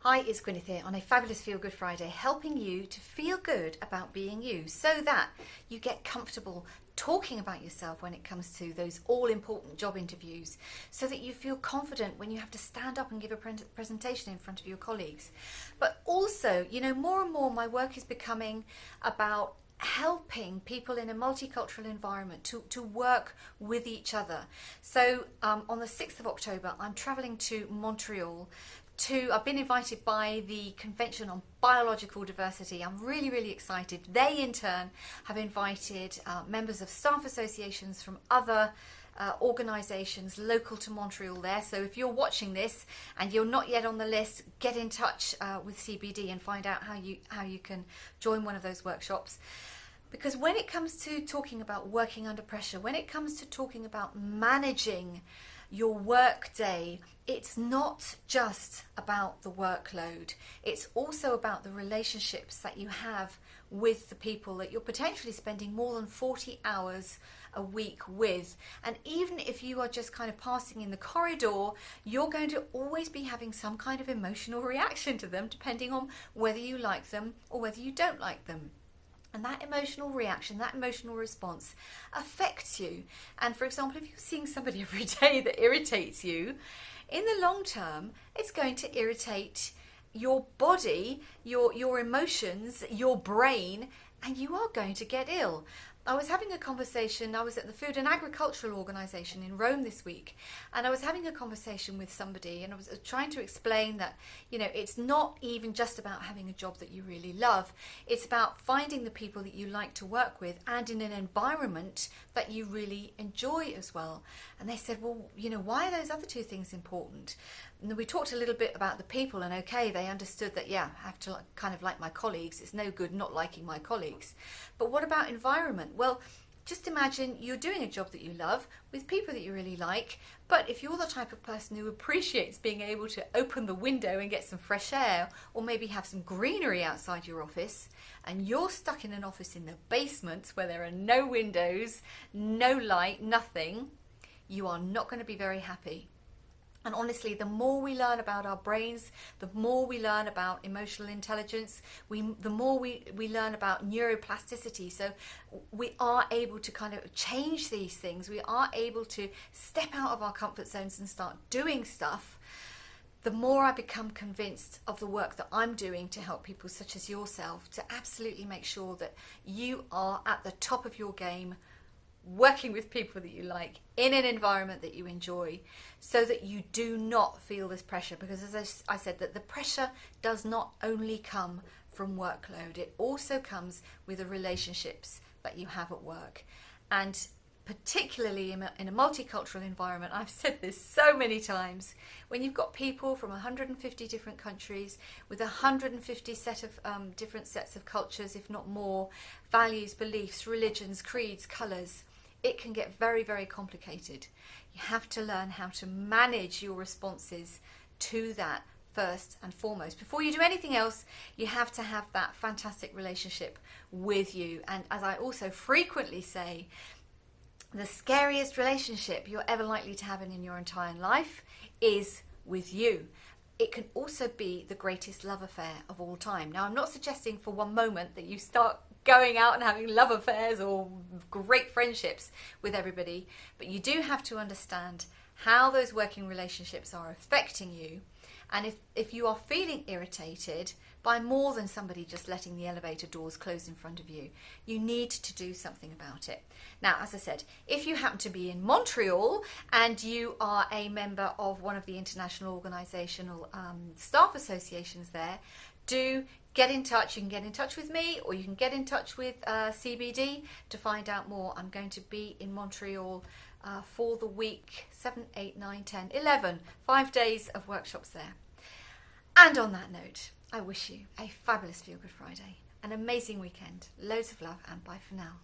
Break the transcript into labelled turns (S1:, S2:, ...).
S1: Hi, it's Gwyneth here on a fabulous Feel Good Friday, helping you to feel good about being you so that you get comfortable talking about yourself when it comes to those all-important job interviews, so that you feel confident when you have to stand up and give a presentation in front of your colleagues. But also, more and more my work is becoming about helping people in a multicultural environment to work with each other. So on the 6th of October, I'm traveling to Montreal. I've been invited by the Convention on Biological Diversity. I'm really, really excited. They, in turn, have invited members of staff associations from other organisations local to Montreal there. So if you're watching this and you're not yet on the list, get in touch with CBD and find out how you can join one of those workshops. Because when it comes to talking about working under pressure, when it comes to talking about managing your work day, it's not just about the workload. It's also about the relationships that you have with the people that you're potentially spending more than 40 hours a week with. And even if you are just kind of passing in the corridor, you're going to always be having some kind of emotional reaction to them, depending on whether you like them or whether you don't like them. And that emotional reaction, that emotional response affects you. And for example, if you're seeing somebody every day that irritates you, in the long term, it's going to irritate your body, your emotions, your brain, and you are going to get ill. I was having a conversation, I was at the Food and Agricultural Organisation in Rome this week, and I was having a conversation with somebody, and I was trying to explain that, it's not even just about having a job that you really love. It's about finding the people that you like to work with and in an environment that you really enjoy as well. And they said, well, why are those other two things important? And we talked a little bit about the people, and okay, they understood that, I have to kind of like my colleagues. It's no good not liking my colleagues. But what about environment? Well, just imagine you're doing a job that you love with people that you really like, but if you're the type of person who appreciates being able to open the window and get some fresh air, or maybe have some greenery outside your office, and you're stuck in an office in the basement where there are no windows, no light, nothing, you are not going to be very happy. And honestly, the more we learn about our brains, the more we learn about emotional intelligence, the more we learn about neuroplasticity. So we are able to kind of change these things. We are able to step out of our comfort zones and start doing stuff. The more I become convinced of the work that I'm doing to help people such as yourself to absolutely make sure that you are at the top of your game, working with people that you like, in an environment that you enjoy, so that you do not feel this pressure. Because as I said, that the pressure does not only come from workload, it also comes with the relationships that you have at work. And particularly in a multicultural environment, I've said this so many times, when you've got people from 150 different countries with 150 different sets of cultures, if not more, values, beliefs, religions, creeds, colours, it can get very, very complicated. You have to learn how to manage your responses to that first and foremost. Before you do anything else, you have to have that fantastic relationship with you. And as I also frequently say, the scariest relationship you're ever likely to have in your entire life is with you. It can also be the greatest love affair of all time. Now, I'm not suggesting for one moment that you start going out and having love affairs or great friendships with everybody, but you do have to understand how those working relationships are affecting you. And if you are feeling irritated by more than somebody just letting the elevator doors close in front of you, you need to do something about it. Now, as I said, if you happen to be in Montreal and you are a member of one of the international organisational staff associations there, do get in touch. You can get in touch with me, or you can get in touch with CBD to find out more. I'm going to be in Montreal for the week 7, 8, 9, 10, 11, 5 days of workshops there. And on that note, I wish you a fabulous Feel Good Friday, an amazing weekend, loads of love, and bye for now.